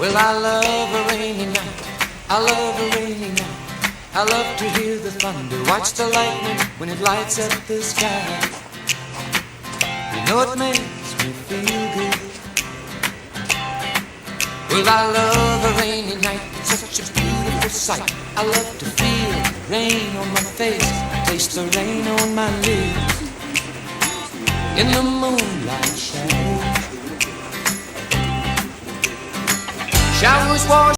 Well, I love a rainy night. I love a rainy night. I love to hear the thunder, watch the lightning when it lights up the sky. You know it makes me feel good. Well, I love a rainy night. It's such a beautiful sight. I love to feel the rain on my face, taste the rain on my lips. In the moonlight shadows, showers wash